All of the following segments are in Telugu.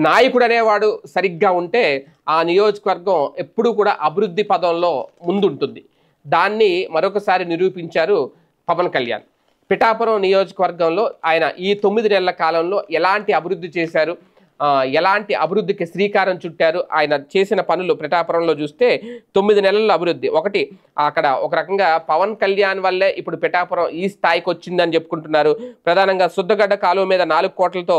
నాయకుడు అనేవాడు సరిగ్గా ఉంటే ఆ నియోజకవర్గం ఎప్పుడూ కూడా అభివృద్ధి పదంలో ముందుంటుంది. దాన్ని మరొకసారి నిరూపించారు పవన్ కళ్యాణ్. పిఠాపురం నియోజకవర్గంలో ఆయన ఈ 9 నెలల కాలంలో ఎలాంటి అభివృద్ధి చేశారు, ఎలాంటి అభివృద్ధికి శ్రీకారం చుట్టారు, ఆయన చేసిన పనులు పిఠాపురంలో చూస్తే 9 నెలల అభివృద్ధి. ఒకటి, అక్కడ ఒక రకంగా పవన్ కళ్యాణ్ వల్లే ఇప్పుడు పిఠాపురం ఈ స్థాయికి వచ్చిందని చెప్పుకుంటున్నారు. ప్రధానంగా శుద్ధగడ్డ కాలువ మీద 4 కోట్లతో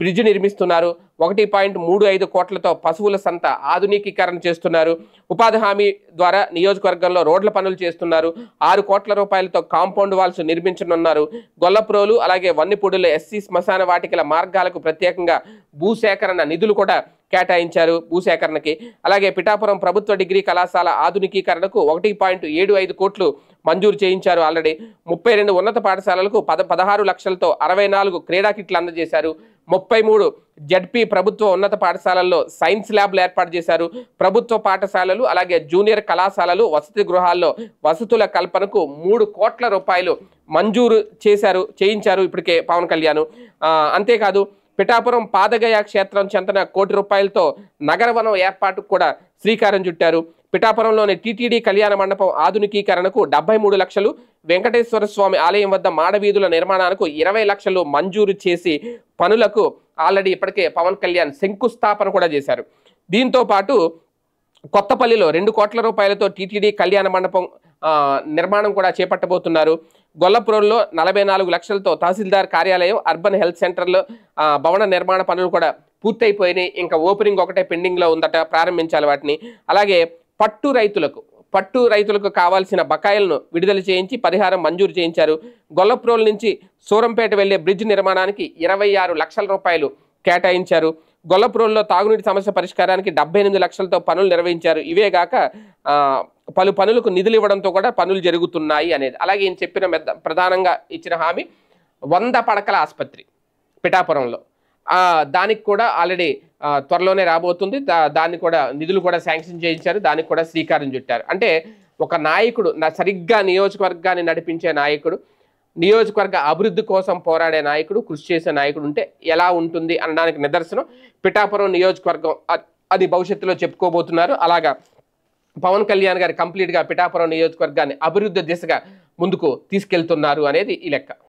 బ్రిడ్జ్ నిర్మిస్తున్నారు. 1.35 కోట్లతో పశువుల సంత ఆధునికీకరణ చేస్తున్నారు. ఉపాధి హామీ ద్వారా నియోజకవర్గంలో రోడ్ల పనులు చేస్తున్నారు. 6 కోట్ల రూపాయలతో కాంపౌండ్ వాల్స్ నిర్మించనున్నారు. గొల్లప్రోలు అలాగే వన్నిపూడిలో ఎస్సీ శ్మశాన వాటికల మార్గాలకు ప్రత్యేకంగా భూసేకరణ నిధులు కూడా కేటాయించారు భూసేకరణకి. అలాగే పిఠాపురం ప్రభుత్వ డిగ్రీ కళాశాల ఆధునికీకరణకు 1.75 కోట్లు మంజూరు చేయించారు. ఆల్రెడీ 32 ఉన్నత పాఠశాలలకు 16 లక్షలతో 64 క్రీడా కిట్లు అందజేశారు. 33 జడ్పీ ప్రభుత్వ ఉన్నత పాఠశాలల్లో సైన్స్ ల్యాబ్లు ఏర్పాటు చేశారు. ప్రభుత్వ పాఠశాలలు అలాగే జూనియర్ కళాశాలలు వసతి గృహాల్లో వసతుల కల్పనకు 3 కోట్ల రూపాయలు మంజూరు చేయించారు ఇప్పటికే పవన్ కళ్యాణ్. అంతేకాదు పిఠాపురం పాదగయ క్షేత్రం చెంతన 1 కోటి రూపాయలతో నగరవనం ఏర్పాటుకు కూడా శ్రీకారం చుట్టారు. పిఠాపురంలోని టీటీడీ కళ్యాణ మండపం ఆధునికీకరణకు 73 లక్షలు, వెంకటేశ్వర స్వామి ఆలయం వద్ద మాడవీధుల నిర్మాణానికి 20 లక్షలు మంజూరు చేసి పనులకు ఆల్రెడీ ఇప్పటికే పవన్ కళ్యాణ్ శంకుస్థాపన కూడా చేశారు. దీంతో పాటు కొత్తపల్లిలో 2 కోట్ల రూపాయలతో టీటీడీ కళ్యాణ మండపం నిర్మాణం కూడా చేపట్టబోతున్నారు. గొల్లపురంలో 44 లక్షలతో తహసీల్దార్ కార్యాలయం, అర్బన్ హెల్త్ సెంటర్లో భవన నిర్మాణ పనులు కూడా పూర్తయిపోయినాయి. ఇంకా ఓపెనింగ్ ఒకటే పెండింగ్లో ఉందట, ప్రారంభించాలి వాటిని. అలాగే పట్టు రైతులకు కావాల్సిన బకాయిలను విడుదల చేయించి పరిహారం మంజూరు చేయించారు. గొల్లప్రోల్ నుంచి సూరంపేట వెళ్లే బ్రిడ్జ్ నిర్మాణానికి 26 లక్షల రూపాయలు కేటాయించారు. గొల్లప్రోల్లో తాగునీటి సమస్య పరిష్కారానికి 78 లక్షలతో పనులు నిర్వహించారు. ఇవేగాక పలు పనులకు నిధులు ఇవ్వడంతో కూడా పనులు జరుగుతున్నాయి అనేది. అలాగే ఈయన చెప్పిన ప్రధానంగా ఇచ్చిన హామీ 100 పడకల ఆసుపత్రి పిఠాపురంలో, దానికి కూడా ఆల్రెడీ త్వరలోనే రాబోతుంది. దాన్ని కూడా నిధులు కూడా శాంక్షన్ చేయించారు. దానికి కూడా శ్రీకారం చుట్టారు. అంటే ఒక నాయకుడు, సరిగ్గా నియోజకవర్గాన్ని నడిపించే నాయకుడు, నియోజకవర్గ అభివృద్ధి కోసం పోరాడే నాయకుడు, కృషి చేసే నాయకుడు ఉంటే ఎలా ఉంటుంది అనడానికి నిదర్శనం పిఠాపురం నియోజకవర్గం. అది భవిష్యత్తులో చెప్పుకోబోతున్నారు. అలాగా పవన్ కళ్యాణ్ గారు కంప్లీట్గా పిఠాపురం నియోజకవర్గాన్ని అభివృద్ధి దిశగా ముందుకు తీసుకెళ్తున్నారు అనేది ఈ లెక్క.